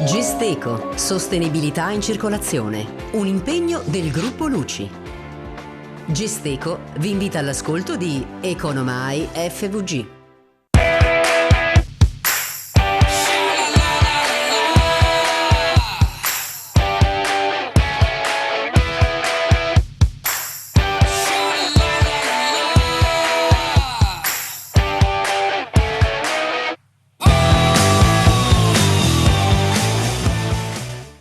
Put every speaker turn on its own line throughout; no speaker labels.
Gesteco, sostenibilità in circolazione, un impegno del gruppo Luci. Gesteco vi invita all'ascolto di Economai FVG.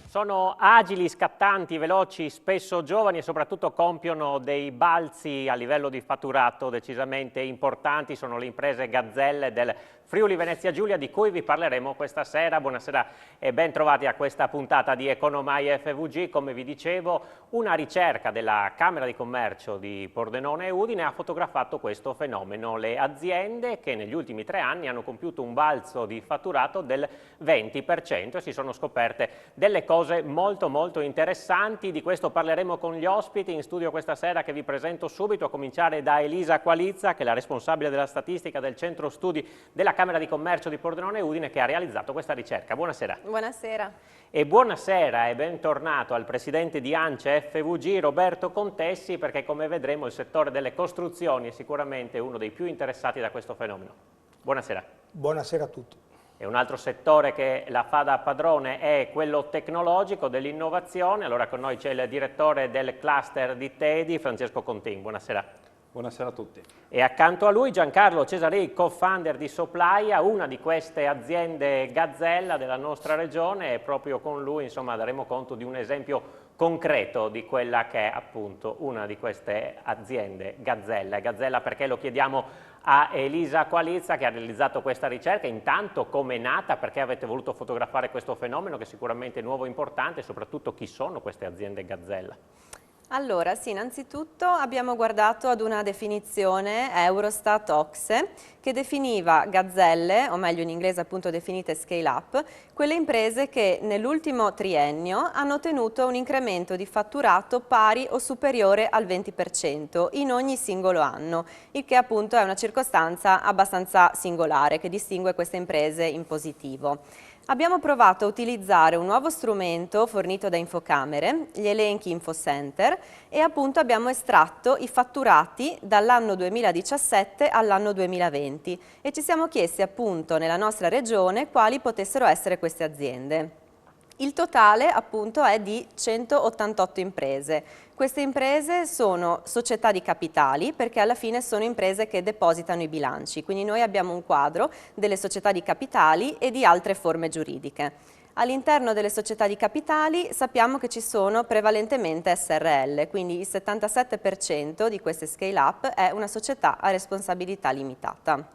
Sono agili, scattanti, veloci, spesso giovani e soprattutto compiono dei balzi a livello di fatturato decisamente importanti. Sono le imprese gazzelle del Friuli Venezia Giulia di cui vi parleremo questa sera. Buonasera e ben trovati a questa puntata di Economai FVG. Come vi dicevo, una ricerca della Camera di Commercio di Pordenone e Udine ha fotografato questo fenomeno. Le aziende che negli ultimi 3 anni hanno compiuto un balzo di fatturato del 20% e si sono scoperte delle cose molto interessanti. Di questo parleremo con gli ospiti in studio questa sera, che vi presento subito, a cominciare da Elisa Qualizza, che è la responsabile della statistica del centro studi della Camera di Commercio di Pordenone e Udine, che ha realizzato questa ricerca. Buonasera.
Buonasera.
E buonasera e bentornato al presidente di ANCE FVG, Roberto Contessi, perché come vedremo il settore delle costruzioni è sicuramente uno dei più interessati da questo fenomeno. Buonasera.
Buonasera a tutti.
E un altro settore che la fa da padrone è quello tecnologico, dell'innovazione. Allora con noi c'è il direttore del cluster di Tedi, Francesco Contin. Buonasera.
Buonasera a tutti.
E accanto a lui Giancarlo Cesari, co-founder di Soplaia, una di queste aziende gazzella della nostra regione, e proprio con lui insomma daremo conto di un esempio concreto di quella che è appunto una di queste aziende gazzella. Gazzella perché lo chiediamo a Elisa Qualizza, che ha realizzato questa ricerca. Intanto come è nata, perché avete voluto fotografare questo fenomeno che è sicuramente nuovo e importante, e soprattutto chi sono queste aziende gazzella?
Allora, sì, innanzitutto abbiamo guardato ad una definizione Eurostat OCSE che definiva gazzelle, o meglio in inglese appunto definite scale up, quelle imprese che nell'ultimo triennio hanno ottenuto un incremento di fatturato pari o superiore al 20% in ogni singolo anno, il che appunto è una circostanza abbastanza singolare che distingue queste imprese in positivo. Abbiamo provato a utilizzare un nuovo strumento fornito da Infocamere, gli elenchi InfoCenter, e appunto abbiamo estratto i fatturati dall'anno 2017 all'anno 2020 e ci siamo chiesti appunto nella nostra regione quali potessero essere queste aziende. Il totale appunto è di 188 imprese. Queste imprese sono società di capitali perché alla fine sono imprese che depositano i bilanci, quindi noi abbiamo un quadro delle società di capitali e di altre forme giuridiche. All'interno delle società di capitali sappiamo che ci sono prevalentemente SRL, quindi il 77% di queste scale up è una società a responsabilità limitata.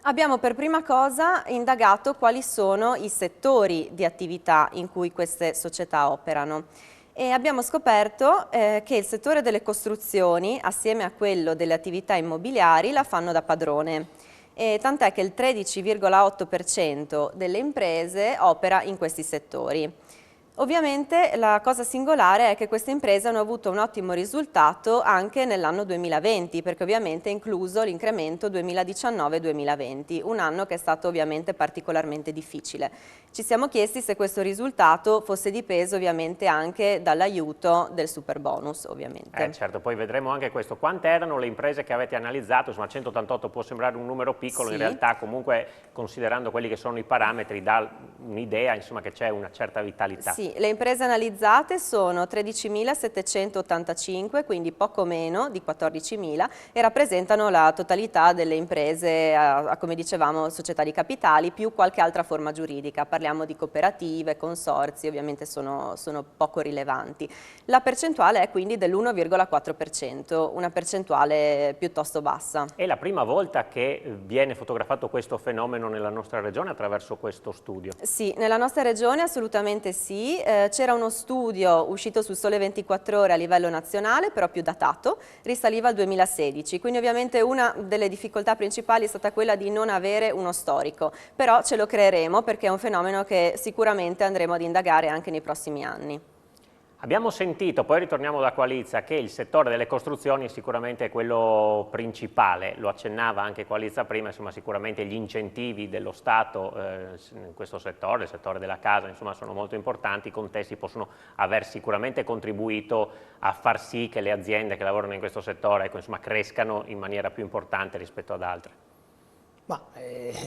Abbiamo per prima cosa indagato quali sono i settori di attività in cui queste società operano e abbiamo scoperto che il settore delle costruzioni, assieme a quello delle attività immobiliari, la fanno da padrone. Tant'è che il 13,8% delle imprese opera in questi settori. Ovviamente la cosa singolare è che queste imprese hanno avuto un ottimo risultato anche nell'anno 2020, perché ovviamente è incluso l'incremento 2019-2020, un anno che è stato ovviamente particolarmente difficile. Ci siamo chiesti se questo risultato fosse dipeso ovviamente anche dall'aiuto del super bonus, ovviamente.
Certo, poi vedremo anche questo. Quante erano le imprese che avete analizzato? Insomma, 188 può sembrare un numero piccolo, sì. In realtà comunque considerando quelli che sono i parametri dà un'idea insomma che c'è una certa vitalità.
Sì, le imprese analizzate sono 13.785, quindi poco meno di 14.000 e rappresentano la totalità delle imprese, come dicevamo, società di capitali più qualche altra forma giuridica. Parliamo di cooperative, consorzi, ovviamente sono poco rilevanti. La percentuale è quindi dell'1,4%, una percentuale piuttosto bassa.
È la prima volta che viene fotografato questo fenomeno nella nostra regione attraverso questo studio?
Sì, nella nostra regione assolutamente sì. C'era uno studio uscito sul Sole 24 Ore a livello nazionale, però più datato, risaliva al 2016, quindi ovviamente una delle difficoltà principali è stata quella di non avere uno storico, però ce lo creeremo perché è un fenomeno che sicuramente andremo ad indagare anche nei prossimi anni.
Abbiamo sentito, poi ritorniamo da Qualizza, che il settore delle costruzioni è sicuramente quello principale, lo accennava anche Qualizza prima, insomma sicuramente gli incentivi dello Stato in questo settore, il settore della casa, insomma sono molto importanti, i contesti possono aver sicuramente contribuito a far sì che le aziende che lavorano in questo settore, ecco, insomma, crescano in maniera più importante rispetto ad altre.
Ma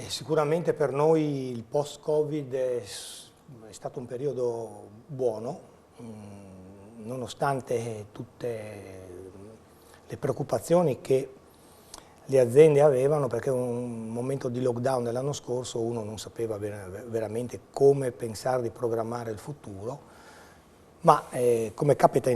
sicuramente per noi il post-Covid è stato un periodo buono, nonostante tutte le preoccupazioni che le aziende avevano, perché un momento di lockdown dell'anno scorso uno non sapeva veramente come pensare di programmare il futuro, ma come capita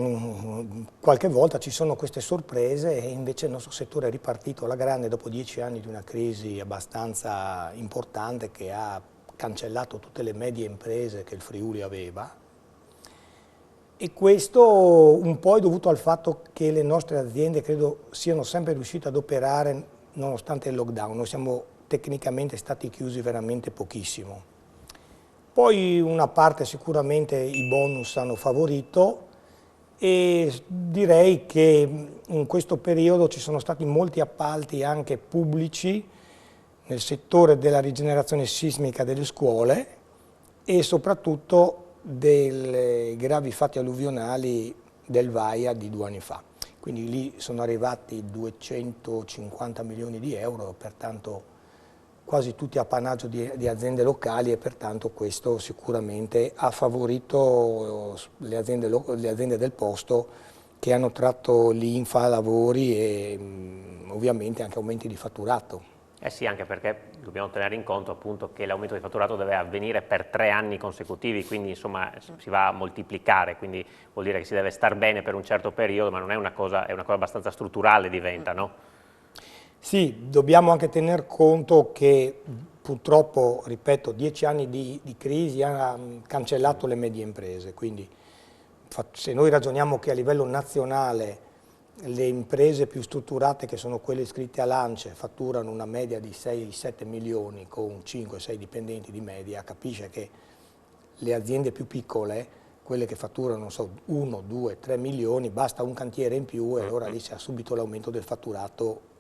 qualche volta ci sono queste sorprese e invece il nostro settore è ripartito alla grande dopo 10 anni di una crisi abbastanza importante che ha cancellato tutte le medie imprese che il Friuli aveva. E questo un po' è dovuto al fatto che le nostre aziende credo siano sempre riuscite ad operare nonostante il lockdown. Noi siamo tecnicamente stati chiusi veramente pochissimo. Poi una parte sicuramente i bonus hanno favorito e direi che in questo periodo ci sono stati molti appalti anche pubblici nel settore della rigenerazione sismica delle scuole e soprattutto dei gravi fatti alluvionali del Vaia di 2 anni fa. Quindi lì sono arrivati 250 milioni di euro, pertanto quasi tutti appannaggio di aziende locali e pertanto questo sicuramente ha favorito le aziende del posto che hanno tratto linfa, lavori e ovviamente anche aumenti di fatturato.
Eh sì, anche perché dobbiamo tenere in conto appunto che l'aumento di fatturato deve avvenire per 3 anni consecutivi, quindi insomma si va a moltiplicare, quindi vuol dire che si deve star bene per un certo periodo, ma non è una cosa abbastanza strutturale diventa, no?
Sì, dobbiamo anche tener conto che purtroppo, ripeto, 10 anni di crisi hanno cancellato le medie imprese, quindi se noi ragioniamo che a livello nazionale le imprese più strutturate, che sono quelle iscritte a l'ANCE, fatturano una media di 6-7 milioni con 5-6 dipendenti di media, capisce che le aziende più piccole, quelle che fatturano non so, 1, 2, 3 milioni, basta un cantiere in più e allora lì c'è subito l'aumento del fatturato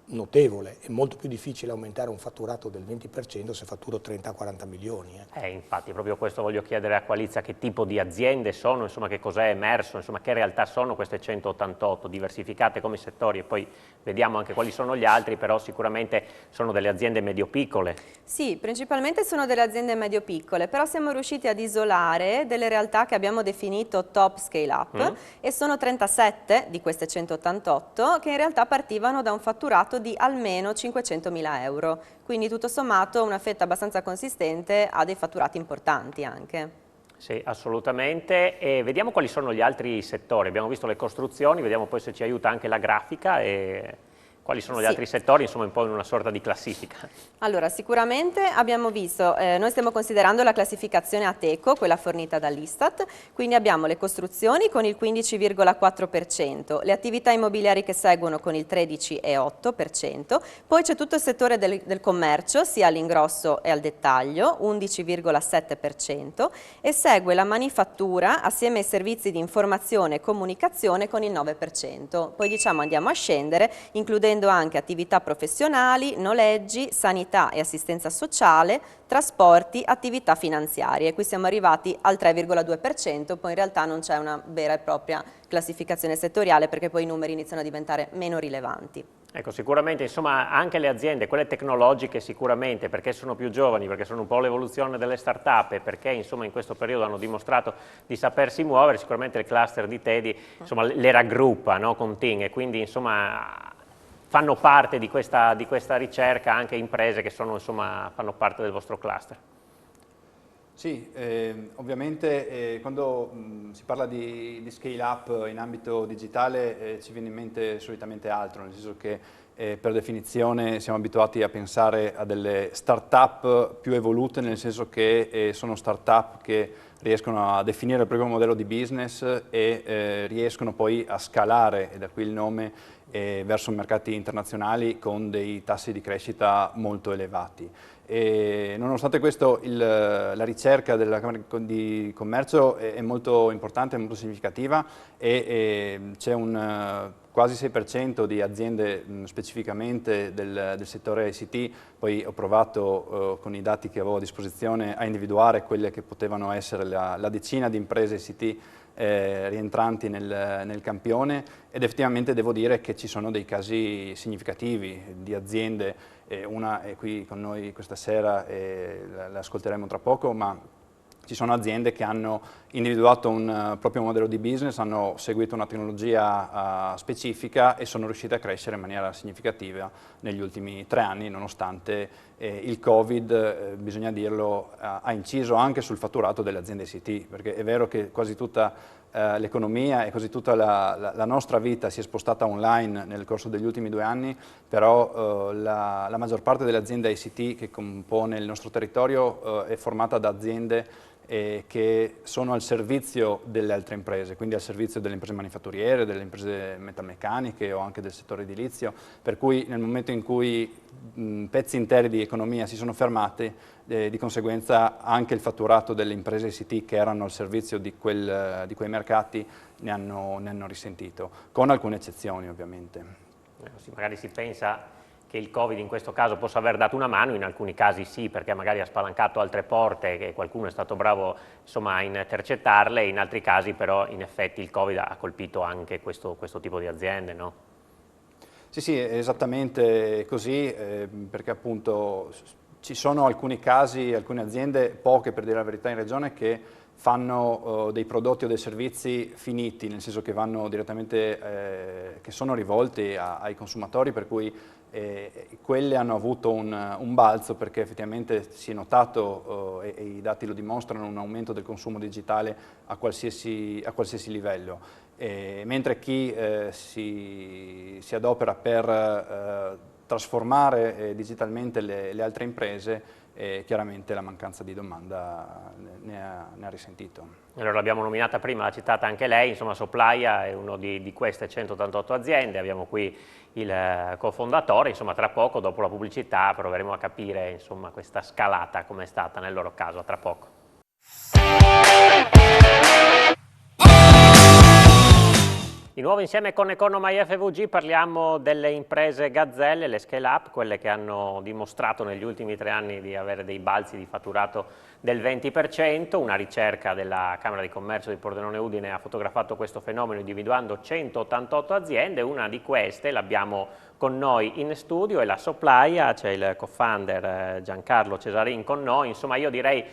notevole. È molto più difficile aumentare un fatturato del 20% se fatturo 30-40 milioni.
Infatti, proprio questo voglio chiedere a Qualizza, che tipo di aziende sono, insomma, che cos'è emerso, insomma, che realtà sono queste 188, diversificate come settori e poi vediamo anche quali sono gli altri, però sicuramente sono delle aziende medio-piccole.
Sì, principalmente sono delle aziende medio-piccole, però siamo riusciti ad isolare delle realtà che abbiamo definito top scale-up e sono 37 di queste 188 che in realtà partivano da un fatturato di almeno 500.000 euro, quindi tutto sommato una fetta abbastanza consistente ha dei fatturati importanti anche.
Sì, assolutamente. E vediamo quali sono gli altri settori. Abbiamo visto le costruzioni, vediamo poi se ci aiuta anche la grafica e quali sono gli altri settori, insomma un po' in una sorta di classifica.
Allora, sicuramente abbiamo visto, noi stiamo considerando la classificazione Ateco, quella fornita dall'Istat, quindi abbiamo le costruzioni con il 15,4%, le attività immobiliari che seguono con il 13,8%, poi c'è tutto il settore del commercio, sia all'ingrosso e al dettaglio, 11,7%, e segue la manifattura assieme ai servizi di informazione e comunicazione con il 9%. Poi diciamo andiamo a scendere, includendo anche attività professionali, noleggi, sanità e assistenza sociale, trasporti, attività finanziarie. Qui siamo arrivati al 3,2%, poi in realtà non c'è una vera e propria classificazione settoriale perché poi i numeri iniziano a diventare meno rilevanti.
Ecco, sicuramente, insomma, anche le aziende, quelle tecnologiche sicuramente, perché sono più giovani, perché sono un po' l'evoluzione delle start-up e perché, insomma, in questo periodo hanno dimostrato di sapersi muovere, sicuramente il cluster di Tedi, insomma, le raggruppa, no, con Ting e quindi, insomma, fanno parte di questa ricerca anche imprese che sono, insomma, fanno parte del vostro cluster.
Sì, ovviamente quando si parla di scale up in ambito digitale ci viene in mente solitamente altro, nel senso che per definizione siamo abituati a pensare a delle start-up più evolute, nel senso che sono start-up che riescono a definire il proprio modello di business e riescono poi a scalare, e da qui il nome, verso mercati internazionali con dei tassi di crescita molto elevati. E nonostante questo la ricerca della Camera di Commercio è molto importante, è molto significativa e c'è un quasi 6% di aziende specificamente del settore ICT. Poi ho provato con i dati che avevo a disposizione a individuare quelle che potevano essere la decina di imprese ICT rientranti nel campione, ed effettivamente devo dire che ci sono dei casi significativi di aziende, una è qui con noi questa sera e la ascolteremo tra poco, ma ci sono aziende che hanno individuato un proprio modello di business, hanno seguito una tecnologia specifica e sono riuscite a crescere in maniera significativa negli ultimi 3 anni, nonostante il Covid, bisogna dirlo, ha inciso anche sul fatturato delle aziende ICT, perché è vero che quasi tutta l'economia e quasi tutta la nostra vita si è spostata online nel corso degli ultimi 2 anni, però la maggior parte delle aziende ICT che compone il nostro territorio è formata da aziende che sono al servizio delle altre imprese, quindi al servizio delle imprese manifatturiere, delle imprese metalmeccaniche o anche del settore edilizio, per cui nel momento in cui pezzi interi di economia si sono fermati, di conseguenza anche il fatturato delle imprese ICT che erano al servizio di quei mercati ne hanno risentito, con alcune eccezioni ovviamente.
Magari si pensa che il Covid in questo caso possa aver dato una mano, in alcuni casi sì, perché magari ha spalancato altre porte che qualcuno è stato bravo insomma, a intercettarle, in altri casi però in effetti il Covid ha colpito anche questo tipo di aziende, no?
Sì, è esattamente così, perché appunto ci sono alcuni casi, alcune aziende, poche per dire la verità in regione, che fanno dei prodotti o dei servizi finiti, nel senso che vanno direttamente, che sono rivolti ai consumatori, per cui quelle hanno avuto un balzo perché effettivamente si è notato, e i dati lo dimostrano, un aumento del consumo digitale a qualsiasi livello. Mentre chi si adopera per trasformare digitalmente le altre imprese, chiaramente la mancanza di domanda ne ha risentito.
Allora l'abbiamo nominata prima, l'ha citata anche lei, insomma Soplaia è uno di queste 188 aziende, abbiamo qui il cofondatore, insomma tra poco dopo la pubblicità proveremo a capire insomma questa scalata come è stata nel loro caso, a tra poco. Di nuovo insieme con Economai FVG parliamo delle imprese gazzelle, le scale up, quelle che hanno dimostrato negli ultimi 3 anni di avere dei balzi di fatturato del 20%. Una ricerca della Camera di Commercio di Pordenone Udine ha fotografato questo fenomeno individuando 188 aziende, una di queste l'abbiamo con noi in studio, è la Soplaia, c'è il co-founder Giancarlo Cesarin con noi, insomma io direi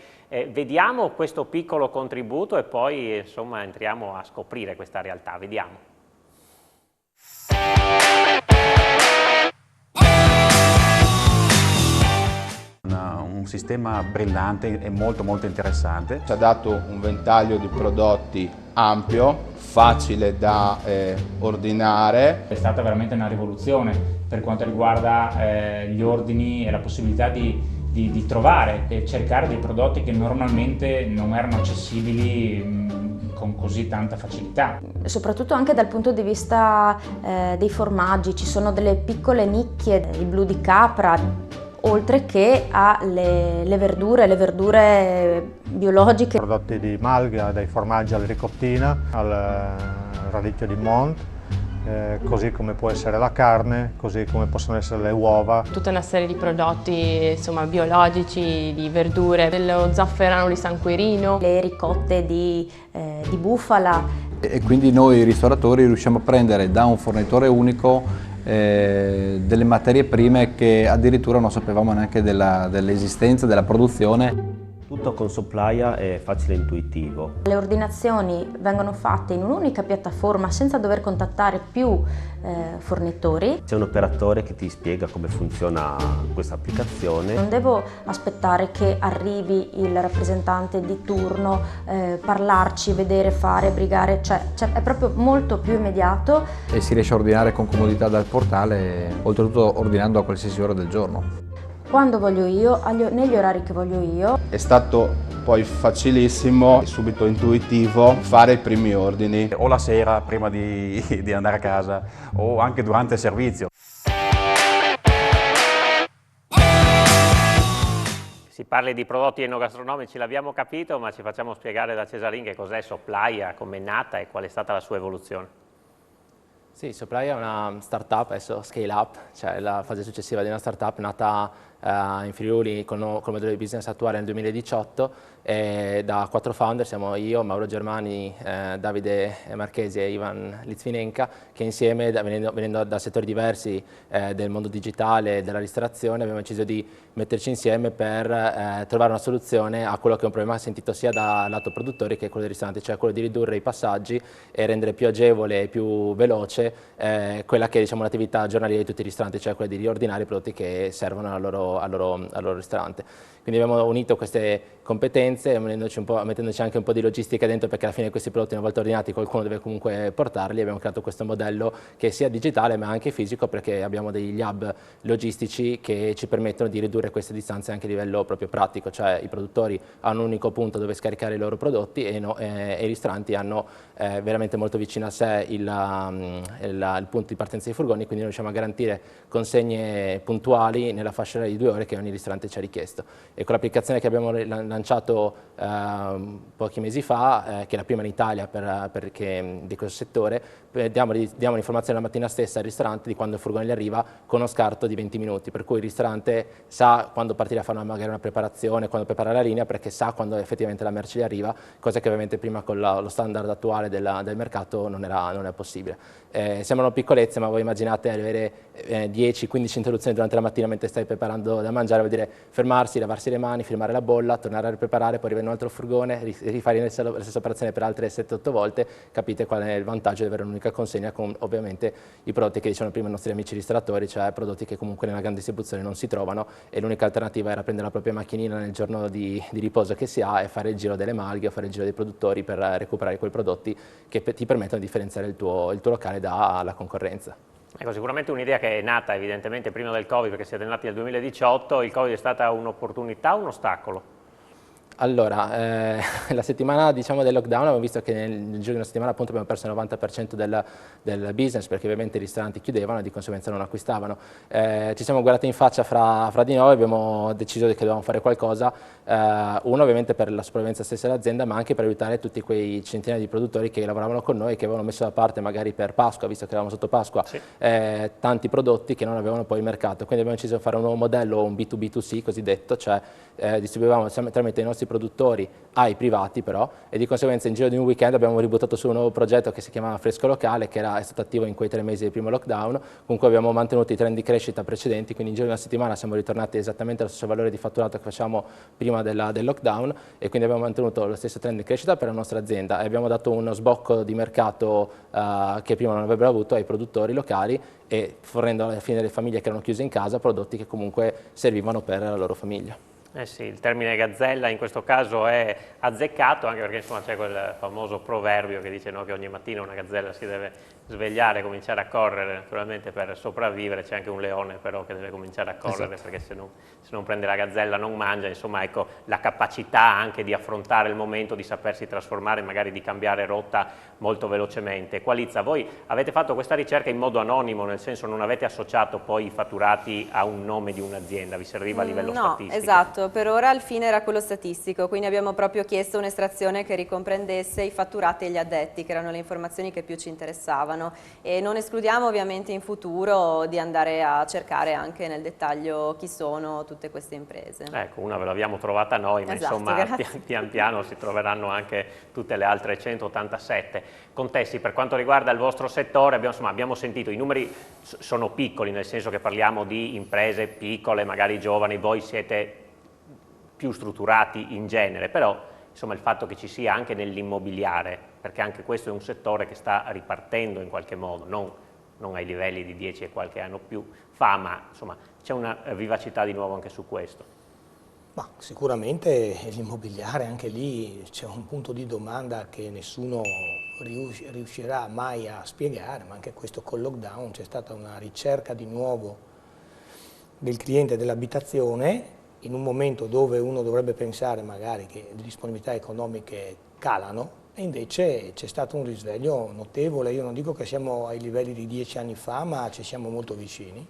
vediamo questo piccolo contributo e poi insomma entriamo a scoprire questa realtà, vediamo.
Un sistema brillante e molto interessante.
Ci ha dato un ventaglio di prodotti ampio, facile da ordinare.
È stata veramente una rivoluzione per quanto riguarda gli ordini e la possibilità di trovare e cercare dei prodotti che normalmente non erano accessibili con così tanta facilità.
Soprattutto anche dal punto di vista dei formaggi, ci sono delle piccole nicchie, il blu di capra, oltre che alle verdure biologiche.
Prodotti di malga, dai formaggi alla ricottina, al radicchio di Mont, così come può essere la carne, così come possono essere le uova.
Tutta una serie di prodotti insomma, biologici, di verdure, dello zafferano di San Quirino,
le ricotte di bufala.
E quindi noi ristoratori riusciamo a prendere da un fornitore unico delle materie prime che addirittura non sapevamo neanche dell'esistenza, della produzione.
Tutto con Soplaia è facile e intuitivo.
Le ordinazioni vengono fatte in un'unica piattaforma senza dover contattare più fornitori.
C'è un operatore che ti spiega come funziona questa applicazione.
Non devo aspettare che arrivi il rappresentante di turno, parlarci, vedere, fare, brigare, cioè è proprio molto più immediato.
E si riesce a ordinare con comodità dal portale, oltretutto ordinando a qualsiasi ora del giorno.
Quando voglio io, negli orari che voglio io.
È stato poi facilissimo, subito intuitivo, fare i primi ordini.
O la sera prima di andare a casa o anche durante il servizio.
Si parli di prodotti enogastronomici, l'abbiamo capito, ma ci facciamo spiegare da Cesarin che cos'è Soplaia, come è nata e qual è stata la sua evoluzione.
Sì, Soplaia è una startup, adesso scale up, cioè la fase successiva di una startup nata in Friuli con il modello di business attuale nel 2018 da 4 founder, siamo io, Mauro Germani, Davide Marchesi e Ivan Litvinenka, che insieme, venendo da settori diversi del mondo digitale e della ristorazione, abbiamo deciso di metterci insieme per trovare una soluzione a quello che è un problema sentito sia dal lato produttori che quello dei ristoranti, cioè quello di ridurre i passaggi e rendere più agevole e più veloce quella che è, diciamo, l'attività giornaliera di tutti i ristoranti, cioè quella di riordinare i prodotti che servono al loro ristorante. Quindi abbiamo unito queste competenze, mettendoci anche un po' di logistica dentro, perché alla fine questi prodotti, una volta ordinati, qualcuno deve comunque portarli. Abbiamo creato questo modello che sia digitale ma anche fisico, perché abbiamo degli hub logistici che ci permettono di ridurre queste distanze anche a livello proprio pratico, cioè i produttori hanno un unico punto dove scaricare i loro prodotti e i ristoranti hanno veramente molto vicino a sé il punto di partenza dei furgoni, quindi noi riusciamo a garantire consegne puntuali nella fascia di 2 ore che ogni ristorante ci ha richiesto. E con l'applicazione che abbiamo lanciato pochi mesi fa, che è la prima in Italia di questo settore, diamo l'informazione la mattina stessa al ristorante di quando il furgone gli arriva con uno scarto di 20 minuti, per cui il ristorante sa quando partire a fare magari una preparazione, quando preparare la linea, perché sa quando effettivamente la merce gli arriva, cosa che ovviamente prima con lo standard attuale del mercato non era possibile. Sembrano piccolezze, ma voi immaginate avere 10-15 interruzioni durante la mattina mentre stai preparando da mangiare, vuol dire fermarsi, lavarsi le mani, firmare la bolla, tornare a ripreparare, poi arriva in un altro furgone, rifare la stessa operazione per altre 7-8 volte. Capite qual è il vantaggio di avere un'unica consegna con ovviamente i prodotti che dicevano prima i nostri amici ristoratori, cioè prodotti che comunque nella grande distribuzione non si trovano, e l'unica alternativa era prendere la propria macchinina nel giorno di riposo che si ha e fare il giro delle malghe o fare il giro dei produttori per recuperare quei prodotti che ti permettono di differenziare il tuo locale dalla concorrenza.
Ecco, sicuramente un'idea che è nata evidentemente prima del Covid, perché siete nati nel 2018, il Covid è stata un'opportunità o un ostacolo?
Allora, la settimana, diciamo, del lockdown abbiamo visto che nel giro di una settimana appunto abbiamo perso il 90% del business, perché ovviamente i ristoranti chiudevano e di conseguenza non acquistavano. Ci siamo guardati in faccia fra di noi e abbiamo deciso che dovevamo fare qualcosa, uno ovviamente per la sopravvivenza stessa dell'azienda, ma anche per aiutare tutti quei centinaia di produttori che lavoravano con noi e che avevano messo da parte magari per Pasqua, visto che eravamo sotto Pasqua, sì, tanti prodotti che non avevano poi il mercato. Quindi abbiamo deciso di fare un nuovo modello, un B2B2C cosiddetto, cioè distribuivamo tramite i nostri produttori ai privati però, e di conseguenza in giro di un weekend abbiamo ributtato su un nuovo progetto che si chiamava Fresco Locale, che è stato attivo in quei 3 mesi del primo lockdown, con cui abbiamo mantenuto i trend di crescita precedenti, quindi in giro di una settimana siamo ritornati esattamente allo stesso valore di fatturato che facciamo prima del lockdown, e quindi abbiamo mantenuto lo stesso trend di crescita per la nostra azienda e abbiamo dato uno sbocco di mercato che prima non avrebbero avuto ai produttori locali, e fornendo alla fine delle famiglie che erano chiuse in casa prodotti che comunque servivano per la loro famiglia.
Eh sì, il termine gazzella in questo caso è azzeccato, anche perché insomma c'è quel famoso proverbio che dice, no, che ogni mattina una gazzella si deve svegliare e cominciare a correre, naturalmente per sopravvivere. C'è anche un leone però che deve cominciare a correre, esatto, perché se non prende la gazzella non mangia. Insomma, ecco, la capacità anche di affrontare il momento, di sapersi trasformare, magari di cambiare rotta molto velocemente. Qualizza, voi avete fatto questa ricerca in modo anonimo, nel senso non avete associato poi i fatturati a un nome di un'azienda, vi serviva a livello statistico?
Esatto, per ora il fine era quello statistico, quindi abbiamo proprio chiesto un'estrazione che ricomprendesse i fatturati e gli addetti, che erano le informazioni che più ci interessavano, e non escludiamo ovviamente in futuro di andare a cercare anche nel dettaglio chi sono tutte queste imprese.
Ecco, una ve l'abbiamo trovata noi, ma esatto, insomma pian piano si troveranno anche tutte le altre 187. Contesti, per quanto riguarda il vostro settore, abbiamo sentito, i numeri sono piccoli, nel senso che parliamo di imprese piccole, magari giovani, voi siete più strutturati in genere, però insomma il fatto che ci sia anche nell'immobiliare, perché anche questo è un settore che sta ripartendo in qualche modo, non ai livelli di 10 e qualche anno più fa, ma insomma c'è una vivacità di nuovo anche su questo.
Ma sicuramente l'immobiliare, anche lì c'è un punto di domanda che nessuno riuscirà mai a spiegare, ma anche questo col lockdown c'è stata una ricerca di nuovo del cliente dell'abitazione in un momento dove uno dovrebbe pensare magari che le disponibilità economiche calano, e invece c'è stato un risveglio notevole. Io non dico che siamo ai livelli di 10 anni fa, ma ci siamo molto vicini.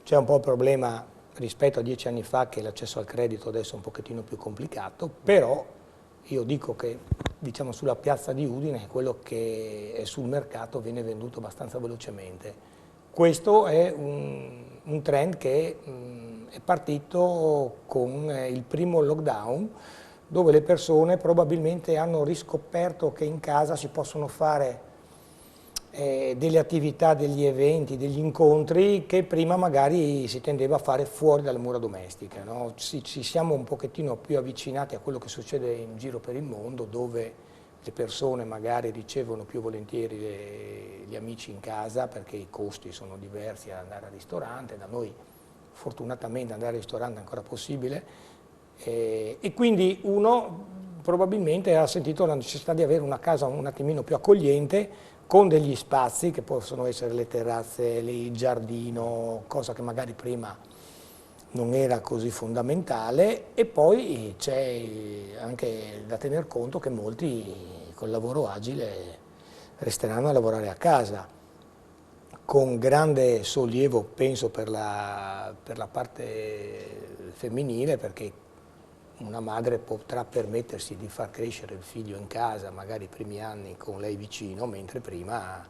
C'è un po' il problema rispetto a 10 anni fa, che l'accesso al credito adesso è un pochettino più complicato, però io dico che, diciamo, sulla piazza di Udine quello che è sul mercato viene venduto abbastanza velocemente. Questo è un trend che è partito con il primo lockdown, dove le persone probabilmente hanno riscoperto che in casa si possono fare delle attività, degli eventi, degli incontri che prima magari si tendeva a fare fuori dalle mura domestiche, no? Ci siamo un pochettino più avvicinati a quello che succede in giro per il mondo, dove le persone magari ricevono più volentieri gli amici in casa perché i costi sono diversi ad andare al ristorante. Da noi fortunatamente andare al ristorante è ancora possibile, e quindi uno probabilmente ha sentito la necessità di avere una casa un attimino più accogliente, con degli spazi che possono essere le terrazze, il giardino, cosa che magari prima non era così fondamentale. E poi c'è anche da tener conto che molti col lavoro agile resteranno a lavorare a casa, con grande sollievo penso per la parte femminile, perché una madre potrà permettersi di far crescere il figlio in casa, magari i primi anni con lei vicino, mentre prima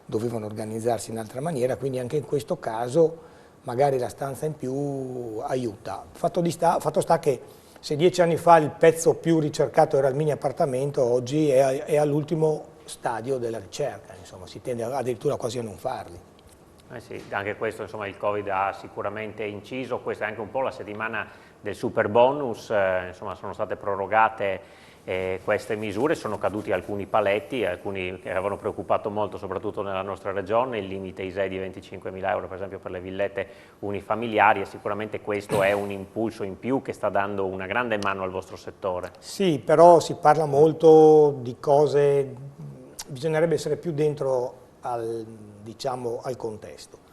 dovevano organizzarsi in altra maniera, quindi anche in questo caso magari la stanza in più aiuta. Fatto sta che se 10 anni fa il pezzo più ricercato era il mini appartamento, oggi è all'ultimo stadio della ricerca, insomma, si tende addirittura quasi a non farli.
Sì, anche questo, insomma, il Covid ha sicuramente inciso. Questa è anche un po' la settimana del super bonus, insomma, sono state prorogate queste misure, sono caduti alcuni paletti, alcuni che avevano preoccupato molto, soprattutto nella nostra regione, il limite ISEE di 25.000 euro per esempio per le villette unifamiliari, e sicuramente questo è un impulso in più che sta dando una grande mano al vostro settore.
Sì, però si parla molto di cose, bisognerebbe essere più dentro diciamo, al contesto.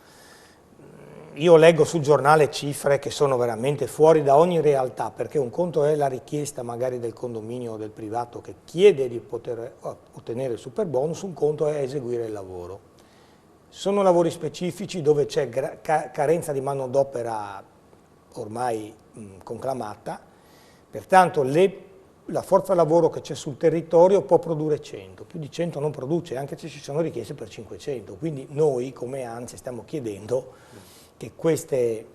Io leggo sul giornale cifre che sono veramente fuori da ogni realtà, perché un conto è la richiesta magari del condominio o del privato che chiede di poter ottenere il super bonus, un conto è eseguire il lavoro. Sono lavori specifici dove c'è carenza di manodopera ormai conclamata, pertanto la forza lavoro che c'è sul territorio può produrre 100, più di 100 non produce, anche se ci sono richieste per 500, quindi noi come ANCE stiamo chiedendo che questi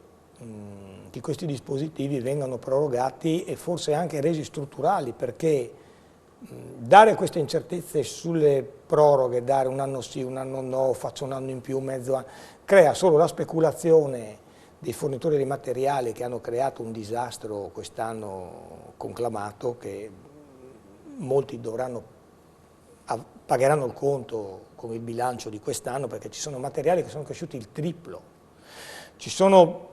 dispositivi vengano prorogati e forse anche resi strutturali, perché dare queste incertezze sulle proroghe, dare un anno sì, un anno no, faccio un anno in più, mezzo anno, crea solo la speculazione dei fornitori di materiali che hanno creato un disastro quest'anno conclamato, che molti pagheranno il conto con il bilancio di quest'anno, perché ci sono materiali che sono cresciuti il triplo. Ci sono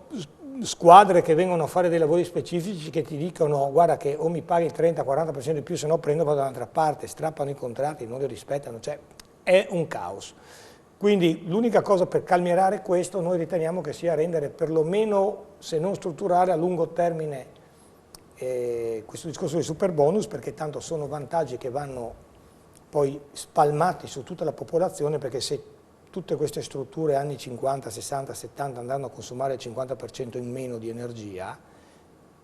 squadre che vengono a fare dei lavori specifici che ti dicono: guarda che o mi paghi il 30-40% di più, se no prendo e vado da un'altra parte, strappano i contratti, non li rispettano, cioè è un caos. Quindi l'unica cosa per calmierare questo noi riteniamo che sia rendere perlomeno, se non strutturare a lungo termine, questo discorso dei super bonus, perché tanto sono vantaggi che vanno poi spalmati su tutta la popolazione, perché se tutte queste strutture anni 50, 60, 70 andranno a consumare il 50% in meno di energia,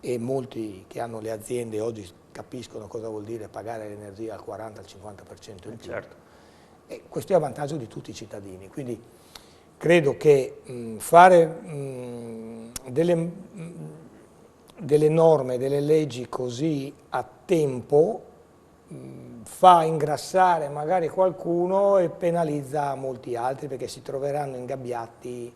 e molti che hanno le aziende oggi capiscono cosa vuol dire pagare l'energia al 40, al 50% in più. Certo. E questo è a vantaggio di tutti i cittadini, quindi credo che fare delle norme, delle leggi così a tempo fa ingrassare magari qualcuno e penalizza molti altri, perché si troveranno ingabbiati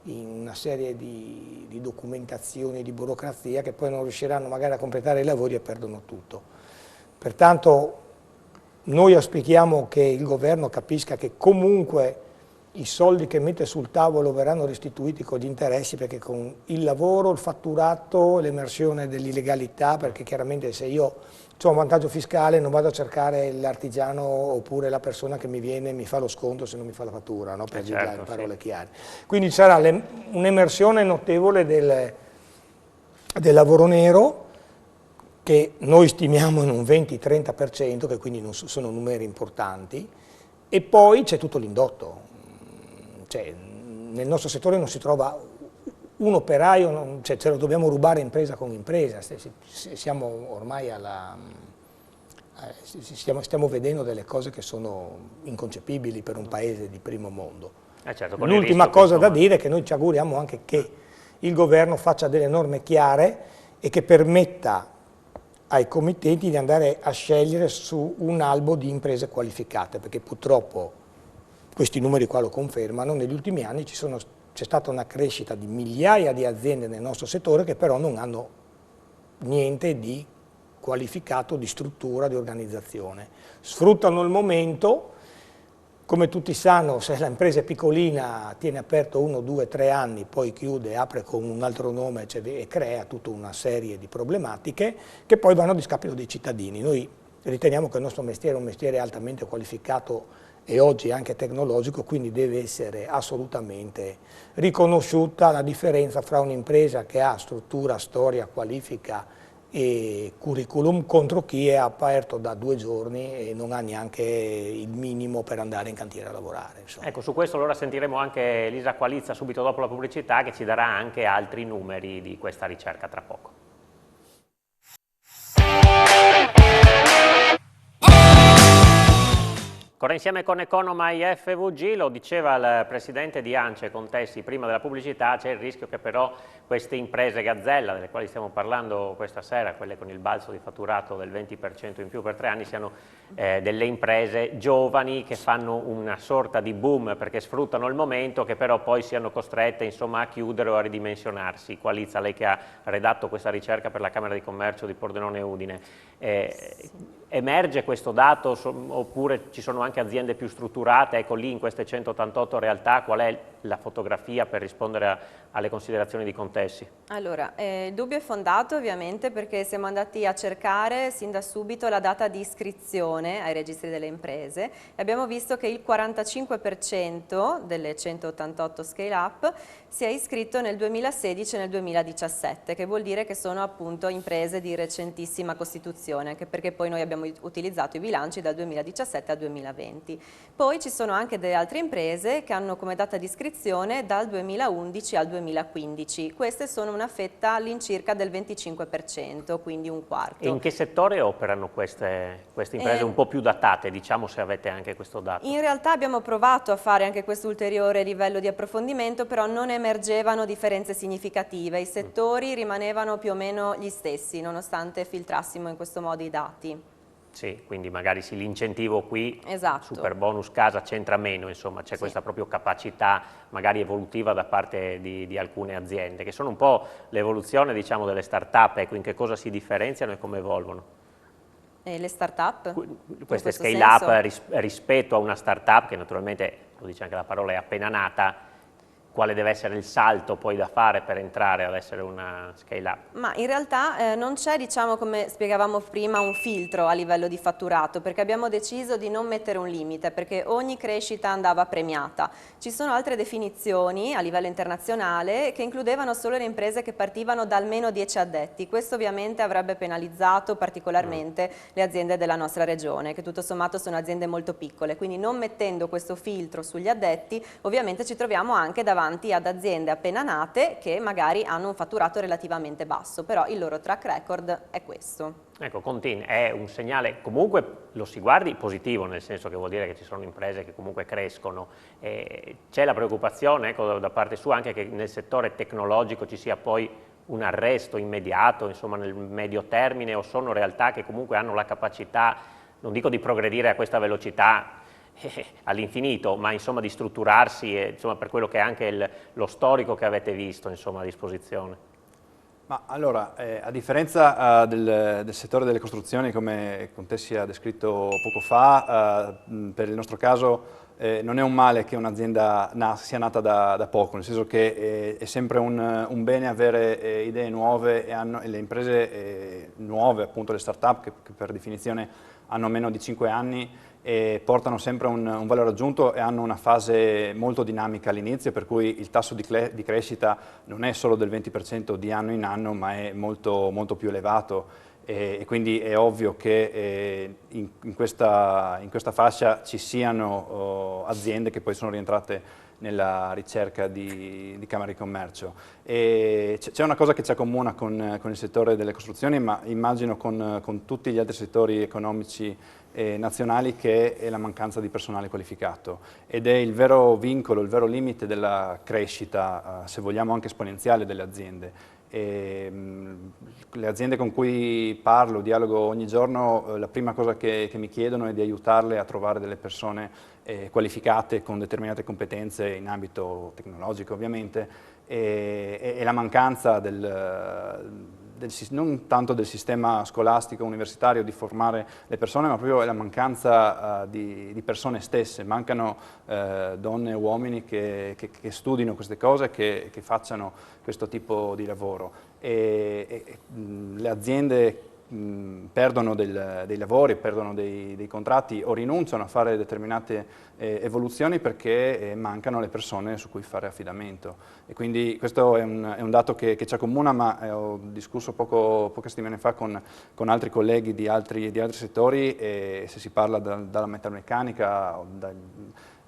in una serie di documentazioni, di burocrazia, che poi non riusciranno magari a completare i lavori e perdono tutto. Pertanto noi auspichiamo che il governo capisca che comunque i soldi che mette sul tavolo verranno restituiti con gli interessi, perché con il lavoro, il fatturato, l'emersione dell'illegalità, perché chiaramente se io ho un vantaggio fiscale non vado a cercare l'artigiano oppure la persona che mi viene e mi fa lo sconto se non mi fa la fattura, no? Per dirla in parole chiare. Quindi sarà un'emersione notevole del lavoro nero, che noi stimiamo in un 20-30%, che quindi non sono numeri importanti, e poi c'è tutto l'indotto. Cioè, nel nostro settore non si trova un operaio, cioè ce lo dobbiamo rubare impresa con impresa, siamo ormai stiamo vedendo delle cose che sono inconcepibili per un paese di primo mondo.
Certo,
l'ultima cosa da dire è che noi ci auguriamo anche che il governo faccia delle norme chiare e che permetta ai committenti di andare a scegliere su un albo di imprese qualificate, perché purtroppo questi numeri qua lo confermano, negli ultimi anni c'è stata una crescita di migliaia di aziende nel nostro settore che però non hanno niente di qualificato, di struttura, di organizzazione. Sfruttano il momento, come tutti sanno, se l'impresa è piccolina tiene aperto 1, 2, 3 anni, poi chiude, apre con un altro nome e crea tutta una serie di problematiche che poi vanno a discapito dei cittadini. Noi riteniamo che il nostro mestiere è un mestiere altamente qualificato e oggi anche tecnologico, quindi deve essere assolutamente riconosciuta la differenza fra un'impresa che ha struttura, storia, qualifica e curriculum contro chi è aperto da 2 giorni e non ha neanche il minimo per andare in cantiere a lavorare. Insomma.
Ecco, su questo allora sentiremo anche Lisa Qualizza subito dopo la pubblicità, che ci darà anche altri numeri di questa ricerca tra poco. Ancora insieme con Economai FVG, lo diceva il presidente di ANCE Contessi prima della pubblicità, c'è il rischio che però queste imprese gazzella, delle quali stiamo parlando questa sera, quelle con il balzo di fatturato del 20% in più per 3 anni, siano delle imprese giovani che fanno una sorta di boom perché sfruttano il momento, che però poi siano costrette insomma a chiudere o a ridimensionarsi. Qualizza, lei che ha redatto questa ricerca per la Camera di Commercio di Pordenone e Udine, emerge questo dato oppure ci sono anche aziende più strutturate? Ecco, lì in queste 188 realtà qual è la fotografia per rispondere alle considerazioni di Contessi?
Allora, il dubbio è fondato ovviamente perché siamo andati a cercare sin da subito la data di iscrizione ai registri delle imprese e abbiamo visto che il 45% delle 188 scale up si è iscritto nel 2016 e nel 2017, che vuol dire che sono appunto imprese di recentissima costituzione, anche perché poi noi abbiamo utilizzato i bilanci dal 2017 al 2020. Poi ci sono anche delle altre imprese che hanno come data di iscrizione dal 2011 al 2015. Queste sono una fetta all'incirca del 25%, quindi un quarto.
E in che settore operano queste imprese un po' più datate, diciamo, se avete anche questo dato?
In realtà abbiamo provato a fare anche questo ulteriore livello di approfondimento, però non emergevano differenze significative, i settori rimanevano più o meno gli stessi, nonostante filtrassimo in questo modo i dati.
Sì, quindi magari sì, l'incentivo qui,
esatto.
Super bonus casa, c'entra meno, insomma, c'è questa proprio capacità magari evolutiva da parte di alcune aziende, che sono un po' l'evoluzione, diciamo, delle start-up. Ecco, in che cosa si differenziano e come evolvono?
Le start-up?
Queste scale-up rispetto a una start-up, che naturalmente, lo dice anche la parola, è appena nata, quale deve essere il salto poi da fare per entrare ad essere una scale up?
Ma in realtà non c'è, diciamo, come spiegavamo prima, un filtro a livello di fatturato, perché abbiamo deciso di non mettere un limite, perché ogni crescita andava premiata. Ci sono altre definizioni a livello internazionale che includevano solo le imprese che partivano da almeno 10 addetti. Questo ovviamente avrebbe penalizzato particolarmente le aziende della nostra regione, che tutto sommato sono aziende molto piccole, quindi non mettendo questo filtro sugli addetti, ovviamente ci troviamo anche davanti ad aziende appena nate che magari hanno un fatturato relativamente basso, però il loro track record è questo.
Ecco, Contin, è un segnale, comunque lo si guardi, positivo, nel senso che vuol dire che ci sono imprese che comunque crescono. C'è la preoccupazione, ecco, da parte sua anche che nel settore tecnologico ci sia poi un arresto immediato, insomma, nel medio termine, o sono realtà che comunque hanno la capacità, non dico di progredire a questa velocità all'infinito, ma insomma di strutturarsi, insomma, per quello che è anche lo storico che avete visto, insomma, a disposizione?
Ma allora, a differenza del settore delle costruzioni, come Contessi ha descritto poco fa, per il nostro caso non è un male che un'azienda sia nata da poco, nel senso che è sempre un bene avere idee nuove e le imprese nuove, appunto le start-up, che per definizione hanno meno di 5 anni, e portano sempre un valore aggiunto e hanno una fase molto dinamica all'inizio, per cui il tasso di crescita non è solo del 20% di anno in anno, ma è molto, molto più elevato, e quindi è ovvio che in questa fascia ci siano aziende che poi sono rientrate nella ricerca di Camera di Commercio. E c'è una cosa che ci accomuna con il settore delle costruzioni, ma immagino con tutti gli altri settori economici nazionali, che è la mancanza di personale qualificato, ed è il vero vincolo, il vero limite della crescita, se vogliamo anche esponenziale, delle aziende. Le aziende con cui parlo, dialogo ogni giorno, la prima cosa che mi chiedono è di aiutarle a trovare delle persone qualificate con determinate competenze in ambito tecnologico, ovviamente, e la mancanza non tanto del sistema scolastico universitario di formare le persone, ma proprio la mancanza di persone stesse. Mancano donne e uomini che studino queste cose, che facciano questo tipo di lavoro. Le aziende perdono dei lavori, perdono dei contratti o rinunciano a fare determinate evoluzioni perché mancano le persone su cui fare affidamento. E quindi questo è un dato che ci accomuna, ma ho discusso poche settimane fa con altri colleghi di altri settori, e se si parla dalla metalmeccanica o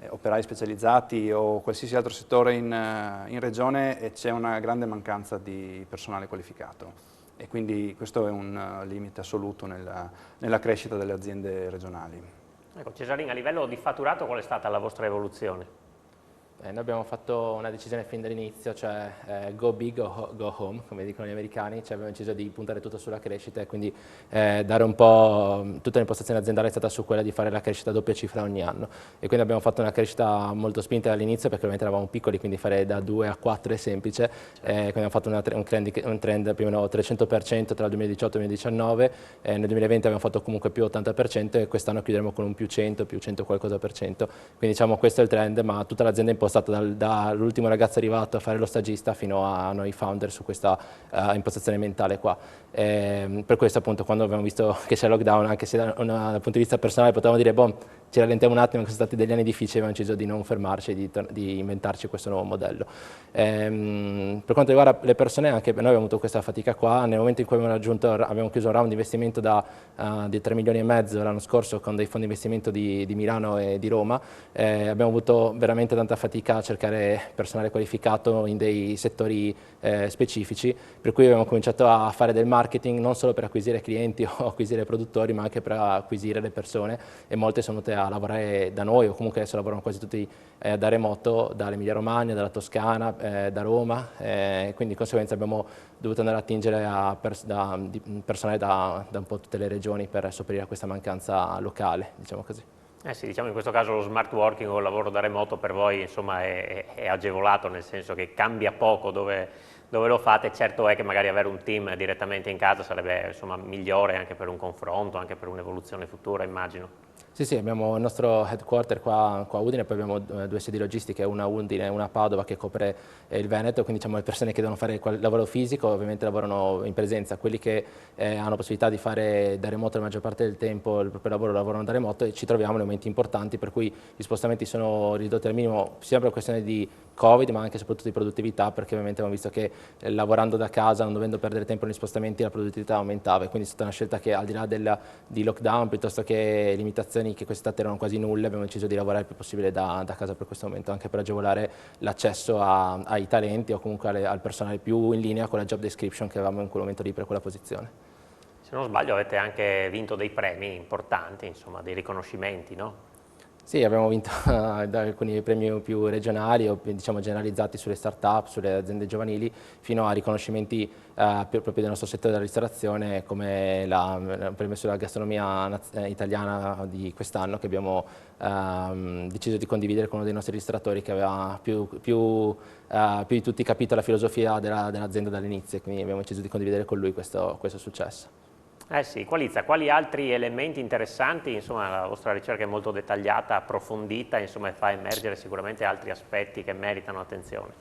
operai specializzati o qualsiasi altro settore in regione, c'è una grande mancanza di personale qualificato. E quindi questo è un limite assoluto nella crescita delle aziende regionali.
Ecco, Cesarin, a livello di fatturato qual è stata la vostra evoluzione?
Noi abbiamo fatto una decisione fin dall'inizio, cioè go big o go home, come dicono gli americani, cioè abbiamo deciso di puntare tutto sulla crescita e quindi dare un po', tutta l'impostazione aziendale è stata su quella di fare la crescita a doppia cifra ogni anno, e quindi abbiamo fatto una crescita molto spinta dall'inizio, perché ovviamente eravamo piccoli, quindi fare da 2 a 4 è semplice, quindi abbiamo fatto un trend più o meno 300% tra il 2018 e il 2019, nel 2020 abbiamo fatto comunque più 80% e quest'anno chiuderemo con un più 100, più 100 qualcosa per cento, quindi diciamo questo è il trend, ma tutta l'azienda è impostata dall'ultimo ragazzo arrivato a fare lo stagista fino a noi founder su questa impostazione mentale qua. Per questo appunto quando abbiamo visto che c'è il lockdown, anche se dal punto di vista personale potevamo dire boh, ci rallentiamo un attimo, che sono stati degli anni difficili, abbiamo deciso di non fermarci e di inventarci questo nuovo modello. Per quanto riguarda le persone, anche noi abbiamo avuto questa fatica qua, nel momento in cui abbiamo chiuso un round di investimento di 3 milioni e mezzo l'anno scorso con dei fondi di investimento di Milano e di Roma, abbiamo avuto veramente tanta fatica a cercare personale qualificato in dei settori specifici, per cui abbiamo cominciato a fare del marketing non solo per acquisire clienti o acquisire produttori, ma anche per acquisire le persone, e molte sono venute a lavorare da noi, o comunque adesso lavorano quasi tutti da remoto, dall'Emilia Romagna, dalla Toscana, da Roma, quindi di conseguenza abbiamo dovuto andare a attingere a personale da un po' tutte le regioni per sopperire a questa mancanza locale, diciamo così.
Sì, diciamo in questo caso lo smart working o il lavoro da remoto per voi insomma è agevolato, nel senso che cambia poco dove lo fate. Certo è che magari avere un team direttamente in casa sarebbe insomma migliore anche per un confronto, anche per un'evoluzione futura, immagino.
Sì, abbiamo il nostro headquarter qua a Udine, poi abbiamo 2 sedi logistiche, una a Udine e una a Padova che copre il Veneto, quindi diciamo le persone che devono fare il lavoro fisico ovviamente lavorano in presenza, quelli che hanno possibilità di fare da remoto la maggior parte del tempo il proprio lavoro lavorano da remoto, e ci troviamo nei momenti importanti per cui gli spostamenti sono ridotti al minimo, sia per questione di Covid ma anche e soprattutto di produttività, perché ovviamente abbiamo visto che lavorando da casa, non dovendo perdere tempo negli spostamenti, la produttività aumentava, e quindi è stata una scelta che al di là di lockdown piuttosto che limitazioni che quest'estate erano quasi nulle, abbiamo deciso di lavorare il più possibile da casa per questo momento, anche per agevolare l'accesso ai talenti o comunque al personale più in linea con la job description che avevamo in quel momento lì per quella posizione.
Se non sbaglio avete anche vinto dei premi importanti, insomma dei riconoscimenti, no?
Sì, abbiamo vinto da alcuni premi più regionali o diciamo generalizzati sulle start-up, sulle aziende giovanili, fino a riconoscimenti proprio del nostro settore della ristorazione, come il premio sulla gastronomia italiana di quest'anno, che abbiamo deciso di condividere con uno dei nostri ristoratori che aveva più di tutti capito la filosofia dell'azienda dall'inizio, quindi abbiamo deciso di condividere con lui questo successo.
Sì, Qualizza, quali altri elementi interessanti, insomma la vostra ricerca è molto dettagliata, approfondita, insomma fa emergere sicuramente altri aspetti che meritano attenzione.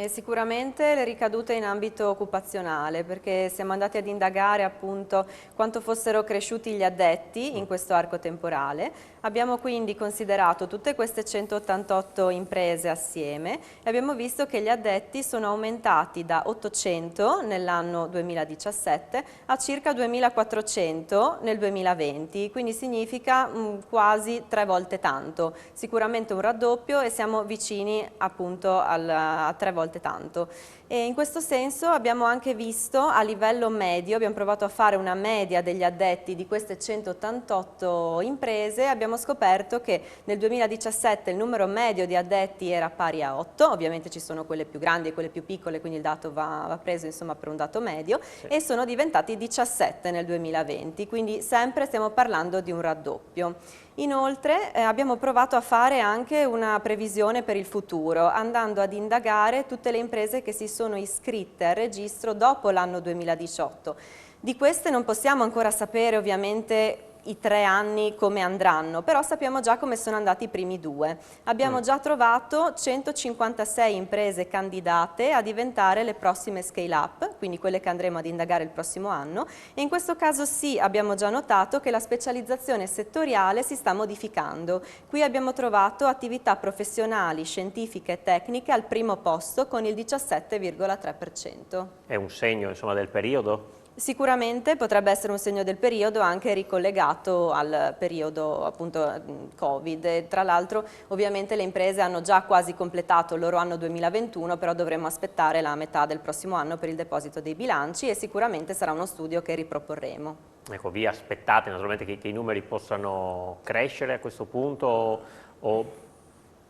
Sicuramente le ricadute in ambito occupazionale, perché siamo andati ad indagare appunto quanto fossero cresciuti gli addetti in questo arco temporale. Abbiamo quindi considerato tutte queste 188 imprese assieme e abbiamo visto che gli addetti sono aumentati da 800 nell'anno 2017 a circa 2400 nel 2020, quindi significa quasi 3 volte tanto, sicuramente un raddoppio e siamo vicini appunto a 3 volte tanto. E in questo senso abbiamo anche visto a livello medio, abbiamo provato a fare una media degli addetti di queste 188 imprese, abbiamo scoperto che nel 2017 il numero medio di addetti era pari a 8, ovviamente ci sono quelle più grandi e quelle più piccole, quindi il dato va preso insomma per un dato medio, e sono diventati 17 nel 2020, quindi sempre stiamo parlando di un raddoppio. Inoltre abbiamo provato a fare anche una previsione per il futuro, andando ad indagare tutte le imprese che si sono iscritte al registro dopo l'anno 2018. Di queste non possiamo ancora sapere ovviamente i 3 anni come andranno, però sappiamo già come sono andati i primi 2. Abbiamo già trovato 156 imprese candidate a diventare le prossime scale up, quindi quelle che andremo ad indagare il prossimo anno, e in questo caso sì, abbiamo già notato che la specializzazione settoriale si sta modificando. Qui abbiamo trovato attività professionali, scientifiche e tecniche al primo posto con il 17,3%.
È un segno insomma del periodo?
Sicuramente potrebbe essere un segno del periodo anche ricollegato al periodo appunto Covid. E tra l'altro ovviamente le imprese hanno già quasi completato il loro anno 2021, però dovremo aspettare la metà del prossimo anno per il deposito dei bilanci e sicuramente sarà uno studio che riproporremo.
Ecco, vi aspettate naturalmente che i numeri possano crescere a questo punto o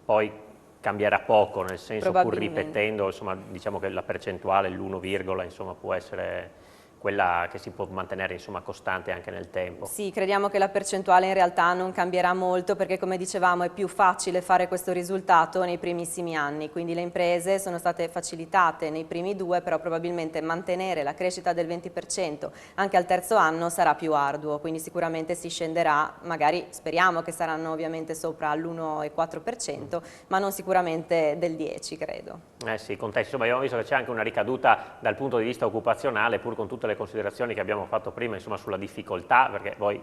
poi cambierà poco, nel senso pur ripetendo, insomma, diciamo che la percentuale, l'1, insomma, può essere quella che si può mantenere insomma costante anche nel tempo.
Sì, crediamo che la percentuale in realtà non cambierà molto perché come dicevamo è più facile fare questo risultato nei primissimi anni, quindi le imprese sono state facilitate nei primi 2, però probabilmente mantenere la crescita del 20% anche al terzo anno sarà più arduo, quindi sicuramente si scenderà, magari speriamo che saranno ovviamente sopra l'1,4%, ma non sicuramente del 10 credo.
Sì, contesti, insomma abbiamo visto che c'è anche una ricaduta dal punto di vista occupazionale, pur con tutte le considerazioni che abbiamo fatto prima insomma, sulla difficoltà, perché voi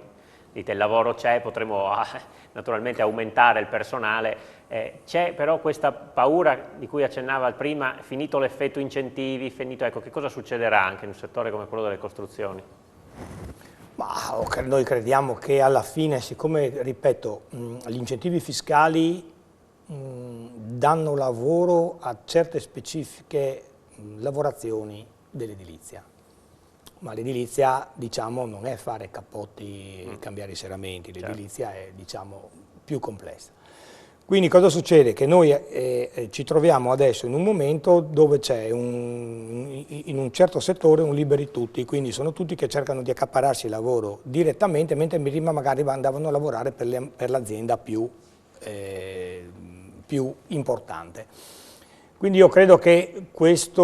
dite il lavoro c'è, potremo naturalmente aumentare il personale, c'è però questa paura di cui accennava prima, finito l'effetto incentivi, ecco, che cosa succederà anche in un settore come quello delle costruzioni?
Ma noi crediamo che alla fine, siccome, ripeto, gli incentivi fiscali danno lavoro a certe specifiche lavorazioni dell'edilizia. Ma l'edilizia, diciamo, non è fare cappotti e cambiare i serramenti, l'edilizia è, diciamo, più complessa. Quindi cosa succede? Che noi ci troviamo adesso in un momento dove c'è in un certo settore un liberi tutti, quindi sono tutti che cercano di accaparrarsi il lavoro direttamente, mentre prima magari andavano a lavorare per l'azienda più importante. Quindi io credo che questo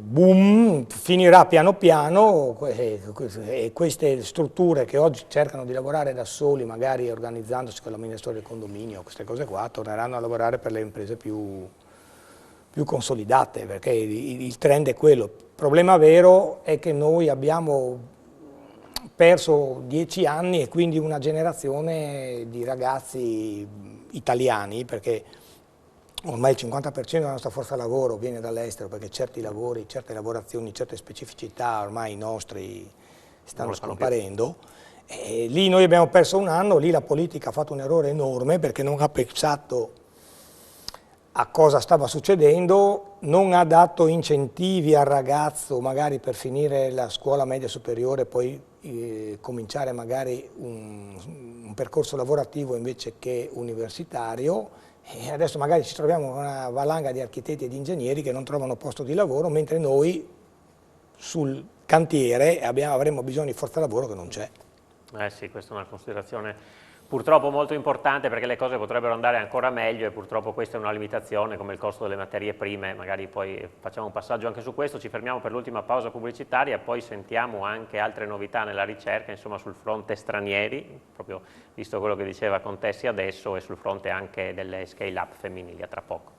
boom finirà piano piano e queste strutture che oggi cercano di lavorare da soli, magari organizzandosi con l'amministratore del condominio, queste cose qua, torneranno a lavorare per le imprese più consolidate, perché il trend è quello. Il problema vero è che noi abbiamo perso 10 anni e quindi una generazione di ragazzi italiani, perché ormai il 50% della nostra forza lavoro viene dall'estero, perché certi lavori, certe lavorazioni, certe specificità ormai i nostri stanno scomparendo. E lì noi abbiamo perso un anno, lì la politica ha fatto un errore enorme perché non ha pensato a cosa stava succedendo, non ha dato incentivi al ragazzo magari per finire la scuola media superiore e poi cominciare magari un percorso lavorativo invece che universitario. E adesso magari ci troviamo con una valanga di architetti e di ingegneri che non trovano posto di lavoro, mentre noi sul cantiere avremo bisogno di forza lavoro che non c'è.
Sì, questa è una considerazione purtroppo molto importante perché le cose potrebbero andare ancora meglio e purtroppo questa è una limitazione come il costo delle materie prime, magari poi facciamo un passaggio anche su questo, ci fermiamo per l'ultima pausa pubblicitaria e poi sentiamo anche altre novità nella ricerca, insomma sul fronte stranieri, proprio visto quello che diceva Contessi adesso e sul fronte anche delle scale up femminili, a tra poco.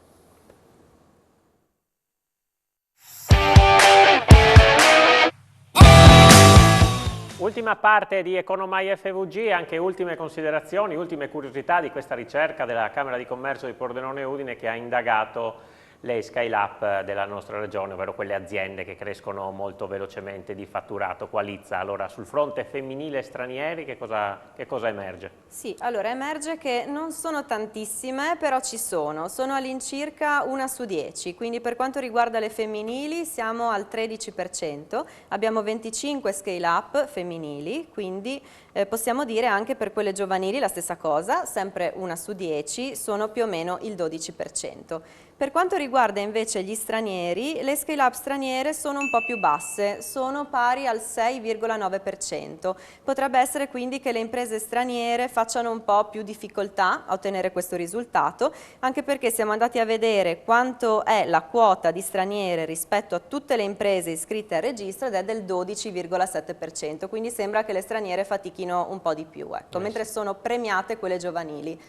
Ultima parte di Economai FVG, anche ultime considerazioni, ultime curiosità di questa ricerca della Camera di Commercio di Pordenone e Udine che ha indagato le scale-up della nostra regione, ovvero quelle aziende che crescono molto velocemente di fatturato. Qualizza, allora sul fronte femminile e stranieri che cosa emerge?
Sì, allora emerge che non sono tantissime, però ci sono all'incirca 1 su 10, quindi per quanto riguarda le femminili siamo al 13%, abbiamo 25 scale-up femminili, quindi possiamo dire anche per quelle giovanili la stessa cosa, sempre 1 su 10, sono più o meno il 12%. Per quanto riguarda invece gli stranieri, le scale-up straniere sono un po' più basse, sono pari al 6,9%. Potrebbe essere quindi che le imprese straniere facciano un po' più difficoltà a ottenere questo risultato, anche perché siamo andati a vedere quanto è la quota di straniere rispetto a tutte le imprese iscritte al registro ed è del 12,7%, quindi sembra che le straniere fatichino un po' di più, ecco, mentre sono premiate quelle giovanili.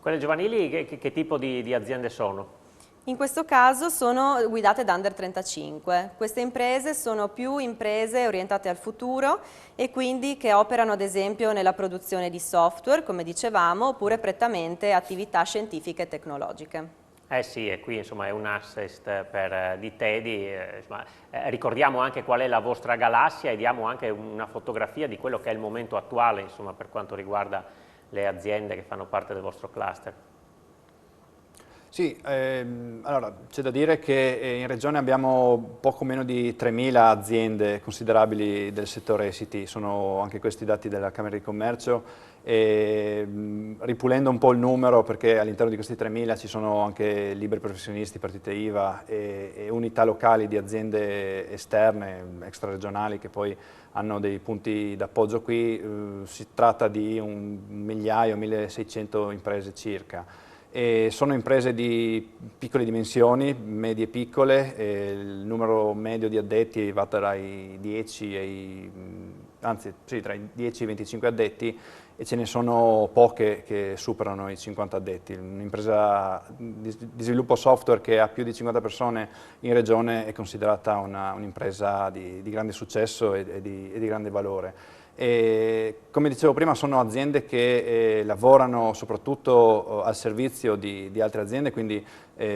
Quelle giovanili che tipo di aziende sono?
In questo caso sono guidate da under 35. Queste imprese sono più imprese orientate al futuro e quindi che operano ad esempio nella produzione di software, come dicevamo, oppure prettamente attività scientifiche e tecnologiche.
Sì, e qui insomma è un assist di Tedi, ricordiamo anche qual è la vostra galassia e diamo anche una fotografia di quello che è il momento attuale insomma, per quanto riguarda le aziende che fanno parte del vostro cluster.
Sì, allora c'è da dire che in Regione abbiamo poco meno di 3.000 aziende considerabili del settore ICT, sono anche questi dati della Camera di Commercio, e ripulendo un po' il numero, perché all'interno di questi 3.000 ci sono anche liberi professionisti, partite IVA e unità locali di aziende esterne, extraregionali, che poi hanno dei punti d'appoggio qui, si tratta di un migliaio, 1.600 imprese circa. E sono imprese di piccole dimensioni, medie e piccole, il numero medio di addetti va tra i 10 tra i 10 e i 25 addetti e ce ne sono poche che superano i 50 addetti. Un'impresa di sviluppo software che ha più di 50 persone in regione è considerata un'impresa di grande successo e di grande valore. E, come dicevo prima, sono aziende che lavorano soprattutto al servizio di altre aziende, quindi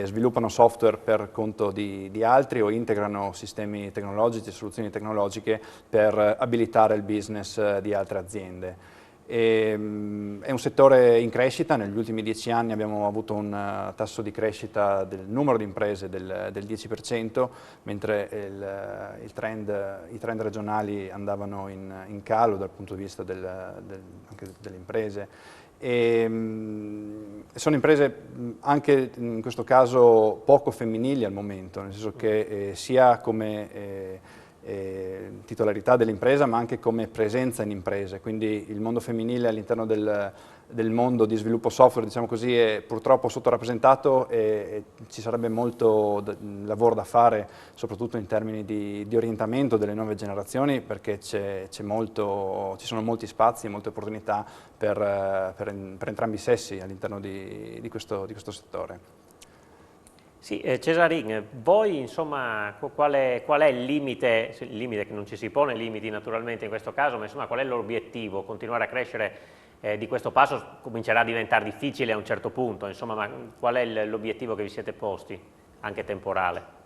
sviluppano software per conto di altri o integrano sistemi tecnologici, soluzioni tecnologiche per abilitare il business di altre aziende. È un settore in crescita, negli ultimi 10 anni abbiamo avuto un tasso di crescita del numero di imprese del 10%, mentre i trend regionali andavano in calo dal punto di vista anche delle imprese. Sono imprese anche in questo caso poco femminili al momento, nel senso che sia come titolarità dell'impresa ma anche come presenza in imprese, quindi il mondo femminile all'interno del mondo di sviluppo software, diciamo così, è purtroppo sottorappresentato e ci sarebbe molto lavoro da fare, soprattutto in termini di orientamento delle nuove generazioni, perché ci sono molti spazi e molte opportunità per entrambi i sessi all'interno di questo settore.
Sì, Cesarin, voi insomma qual è il limite che non ci si pone limiti naturalmente in questo caso, ma insomma qual è l'obiettivo? Continuare a crescere di questo passo comincerà a diventare difficile a un certo punto, insomma, ma qual è l'obiettivo che vi siete posti, anche temporale?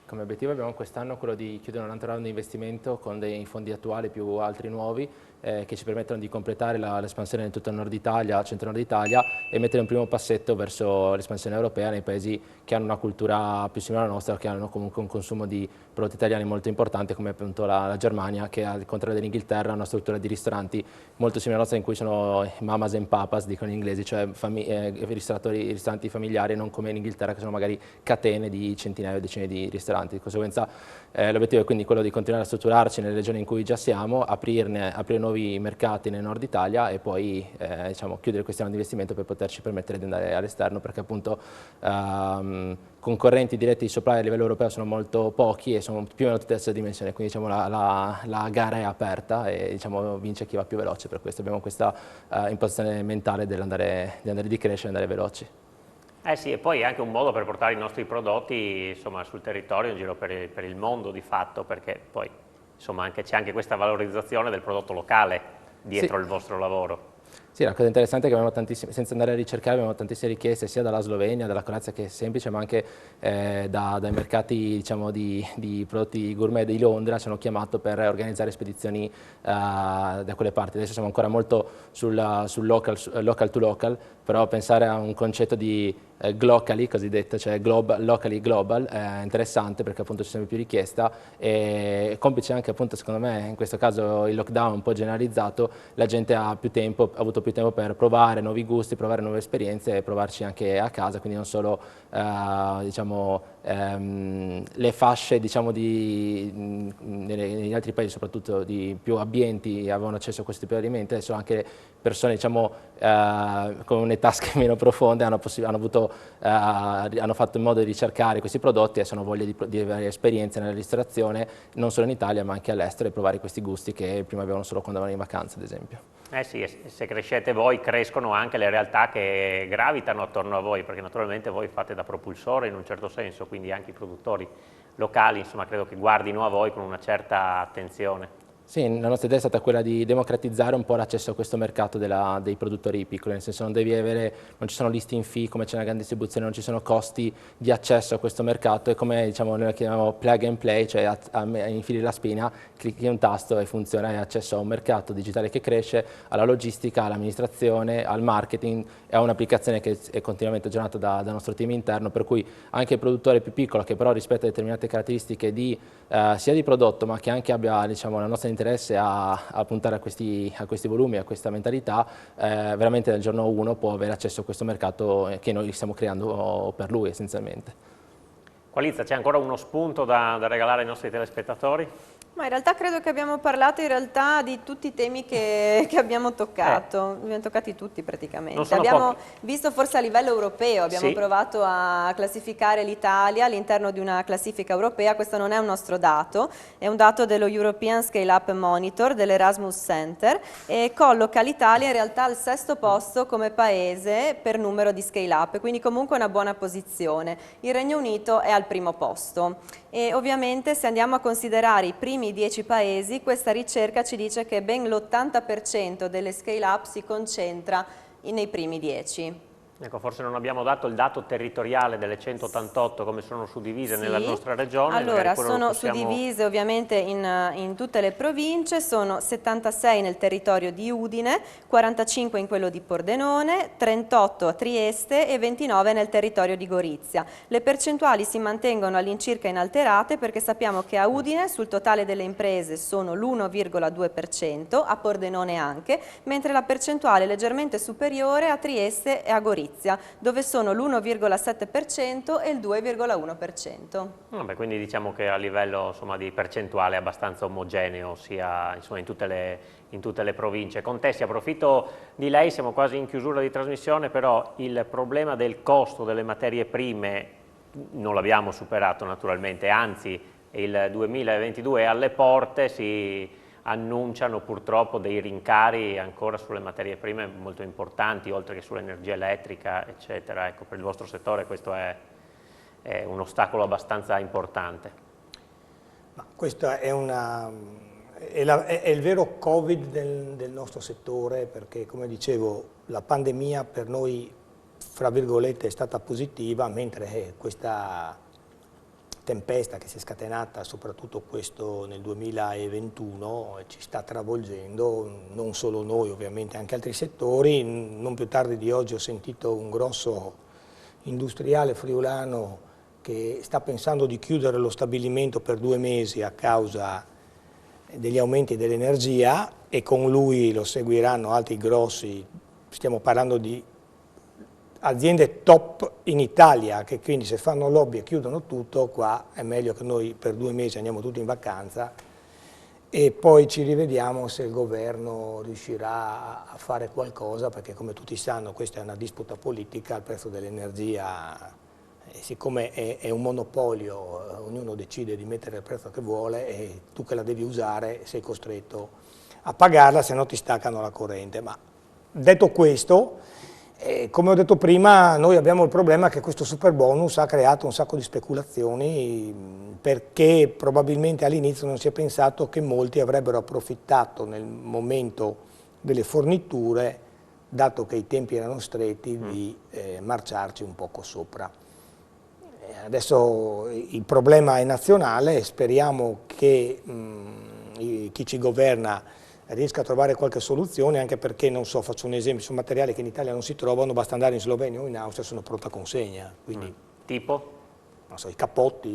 Come obiettivo abbiamo quest'anno quello di chiudere un altro round di investimento con dei fondi attuali più altri nuovi che ci permettono di completare l'espansione in tutto il nord Italia, centro-nord Italia e mettere un primo passetto verso l'espansione europea nei paesi che hanno una cultura più simile alla nostra, che hanno comunque un consumo di prodotti italiani molto importante, come appunto la Germania, che al contrario dell'Inghilterra ha una struttura di ristoranti molto simile alla nostra, in cui sono mamas and papas, dicono gli inglesi, cioè ristoranti familiari, non come in Inghilterra che sono magari catene di centinaia o decine di ristoranti. Di conseguenza l'obiettivo è quindi quello di continuare a strutturarci nelle regioni in cui già siamo, aprire nuovi mercati nel nord Italia e poi diciamo, chiudere questi anni di investimento per poterci permettere di andare all'esterno, perché appunto concorrenti diretti di supply a livello europeo sono molto pochi e sono più o meno tutte la stessa dimensione, quindi diciamo, la gara è aperta e diciamo, vince chi va più veloce, per questo abbiamo questa impostazione mentale di andare di crescere, andare veloci.
Sì, e poi è anche un modo per portare i nostri prodotti insomma, sul territorio, in giro per il mondo di fatto, perché poi insomma c'è anche questa valorizzazione del prodotto locale dietro il vostro lavoro.
Sì, la cosa interessante è che abbiamo tantissime, senza andare a ricercare, abbiamo tantissime richieste sia dalla Slovenia, dalla Croazia, che è semplice, ma anche dai mercati, diciamo, di prodotti gourmet di Londra. Ci hanno chiamato per organizzare spedizioni da quelle parti. Adesso siamo ancora molto sul local to local, però pensare a un concetto di globally, cosiddetto, cioè locally global, è interessante perché appunto c'è sempre più richiesta, e complice anche appunto secondo me in questo caso il lockdown un po' generalizzato, la gente ha avuto più tempo per provare nuovi gusti, provare nuove esperienze e provarci anche a casa, quindi non solo diciamo, le fasce, diciamo, negli altri paesi soprattutto di più ambienti avevano accesso a questo tipo di alimenti, adesso anche persone, diciamo, con le tasche meno profonde hanno fatto in modo di cercare questi prodotti e hanno voglia di avere esperienze nella ristorazione non solo in Italia ma anche all'estero, e provare questi gusti che prima avevano solo quando andavano in vacanza, ad esempio.
Eh sì, se crescete voi crescono anche le realtà che gravitano attorno a voi, perché naturalmente voi fate da propulsore in un certo senso, quindi anche i produttori locali, insomma, credo che guardino a voi con una certa attenzione.
Sì, la nostra idea è stata quella di democratizzare un po' l'accesso a questo mercato dei produttori piccoli, nel senso non ci sono listing fee come c'è una grande distribuzione, non ci sono costi di accesso a questo mercato, e come, diciamo, noi la chiamiamo plug and play, cioè infili la spina, clicchi un tasto e funziona, hai accesso a un mercato digitale che cresce, alla logistica, all'amministrazione, al marketing, è un'applicazione che è continuamente aggiornata dal nostro team interno, per cui anche il produttore più piccolo che però rispetta determinate caratteristiche sia di prodotto ma che anche abbia, diciamo, la nostra interesse a puntare a questi volumi, a questa mentalità, veramente dal giorno 1 può avere accesso a questo mercato che noi stiamo creando per lui essenzialmente.
Qualizza, c'è ancora uno spunto da regalare ai nostri telespettatori?
Ma in realtà credo che abbiamo parlato di tutti i temi che abbiamo toccato, abbiamo toccati tutti praticamente. Abbiamo visto forse a livello europeo, abbiamo provato a classificare l'Italia all'interno di una classifica europea, questo non è un nostro dato, è un dato dello European Scale Up Monitor dell'Erasmus Center, e colloca l'Italia in realtà al 6° posto come paese per numero di scale up, quindi comunque una buona posizione. Il Regno Unito è al 1° posto. E ovviamente se andiamo a considerare i primi 10 paesi, questa ricerca ci dice che ben l'80% delle scale up si concentra nei primi 10.
Ecco, forse non abbiamo dato il dato territoriale delle 188, come sono suddivise nella nostra regione.
Allora, sono suddivise ovviamente in tutte le province, sono 76 nel territorio di Udine, 45 in quello di Pordenone, 38 a Trieste e 29 nel territorio di Gorizia. Le percentuali si mantengono all'incirca inalterate perché sappiamo che a Udine sul totale delle imprese sono l'1,2%, a Pordenone anche, mentre la percentuale è leggermente superiore a Trieste e a Gorizia, dove sono l'1,7% e il 2,1%.
Vabbè, quindi diciamo che a livello, insomma, di percentuale è abbastanza omogeneo sia, insomma, in tutte le province. Contesti, approfitto di lei, siamo quasi in chiusura di trasmissione, però il problema del costo delle materie prime non l'abbiamo superato naturalmente, anzi il 2022 è alle porte, si annunciano purtroppo dei rincari ancora sulle materie prime molto importanti, oltre che sull'energia elettrica, eccetera. Ecco, per il vostro settore questo è un ostacolo abbastanza importante.
Ma questo è il vero Covid del nostro settore, perché, come dicevo, la pandemia per noi, fra virgolette, è stata positiva, mentre questa tempesta che si è scatenata, soprattutto questo nel 2021, ci sta travolgendo, non solo noi ovviamente, anche altri settori. Non più tardi di oggi ho sentito un grosso industriale friulano che sta pensando di chiudere lo stabilimento per 2 mesi a causa degli aumenti dell'energia, e con lui lo seguiranno altri grossi, stiamo parlando di aziende top in Italia, che quindi se fanno lobby e chiudono tutto, qua è meglio che noi per 2 mesi andiamo tutti in vacanza e poi ci rivediamo se il governo riuscirà a fare qualcosa, perché come tutti sanno questa è una disputa politica, il prezzo dell'energia, siccome è un monopolio, ognuno decide di mettere il prezzo che vuole e tu che la devi usare sei costretto a pagarla, se no ti staccano la corrente. Ma detto questo, Come ho detto prima, noi abbiamo il problema che questo super bonus ha creato un sacco di speculazioni, perché probabilmente all'inizio non si è pensato che molti avrebbero approfittato nel momento delle forniture, dato che i tempi erano stretti, di marciarci un poco sopra. Adesso il problema è nazionale e speriamo che chi ci governa riesca a trovare qualche soluzione, anche perché, non so, faccio un esempio, sono materiali che in Italia non si trovano, basta andare in Slovenia o in Austria, sono pronta consegna. Quindi,
tipo?
Non so, i cappotti,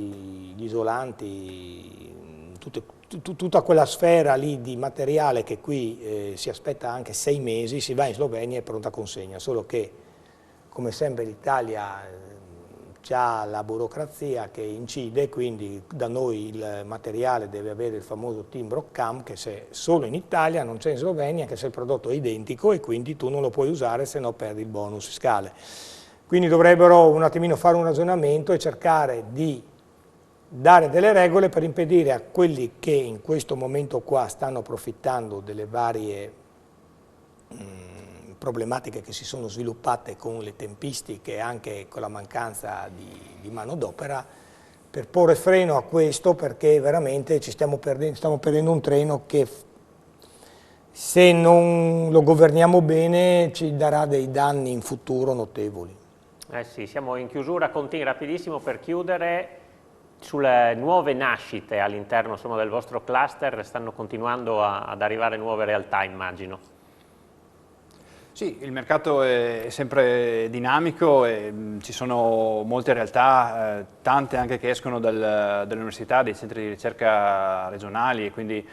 gli isolanti, tutta quella sfera lì di materiale che qui si aspetta anche 6 mesi, si va in Slovenia e è pronta consegna, solo che, come sempre, l'Italia c'ha la burocrazia che incide, quindi da noi il materiale deve avere il famoso timbro CAM, che se solo in Italia, non c'è in Slovenia, anche se il prodotto è identico e quindi tu non lo puoi usare, se no perdi il bonus fiscale. Quindi dovrebbero un attimino fare un ragionamento e cercare di dare delle regole per impedire a quelli che in questo momento qua stanno approfittando delle varie problematiche che si sono sviluppate con le tempistiche e anche con la mancanza di manodopera, per porre freno a questo, perché veramente stiamo perdendo un treno che, se non lo governiamo bene, ci darà dei danni in futuro notevoli.
Sì, siamo in chiusura, continui rapidissimo per chiudere. Sulle nuove nascite all'interno del vostro cluster stanno continuando ad arrivare nuove realtà, immagino.
Sì, il mercato è sempre dinamico e ci sono molte realtà, tante anche che escono dalle università, dai centri di ricerca regionali, e quindi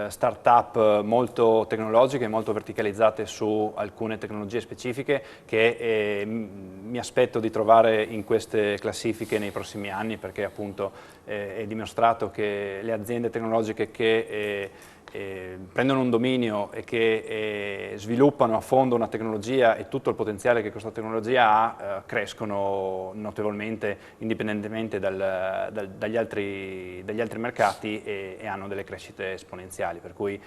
start-up molto tecnologiche, molto verticalizzate su alcune tecnologie specifiche, che mi aspetto di trovare in queste classifiche nei prossimi anni, perché appunto è dimostrato che le aziende tecnologiche che prendono un dominio e che sviluppano a fondo una tecnologia e tutto il potenziale che questa tecnologia ha, crescono notevolmente indipendentemente dagli altri mercati e hanno delle crescite esponenziali, per cui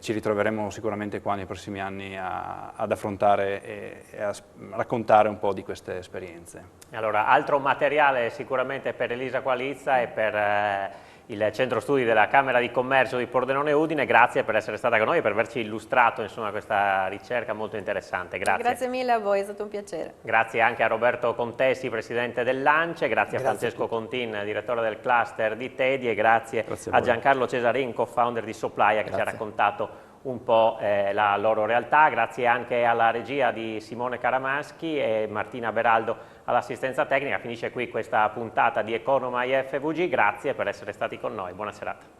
ci ritroveremo sicuramente qua nei prossimi anni ad affrontare e a raccontare un po' di queste esperienze.
Allora, altro materiale sicuramente per Elisa Qualizza e per il centro studi della Camera di Commercio di Pordenone Udine. Grazie per essere stata con noi e per averci illustrato questa ricerca molto interessante. Grazie.
Grazie mille a voi, è stato un piacere.
Grazie anche a Roberto Contesi, presidente dell'ANCE, grazie a Francesco Contin, direttore del cluster di Tedi, e grazie a Giancarlo Cesarin, co-founder di Soplaia, che ci ha raccontato un po' la loro realtà. Grazie anche alla regia di Simone Caramaschi e Martina Beraldo all'assistenza tecnica. Finisce qui questa puntata di Economai FVG, grazie per essere stati con noi, buona serata.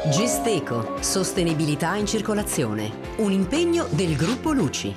Gesteco, sostenibilità in circolazione, un impegno del gruppo Luci.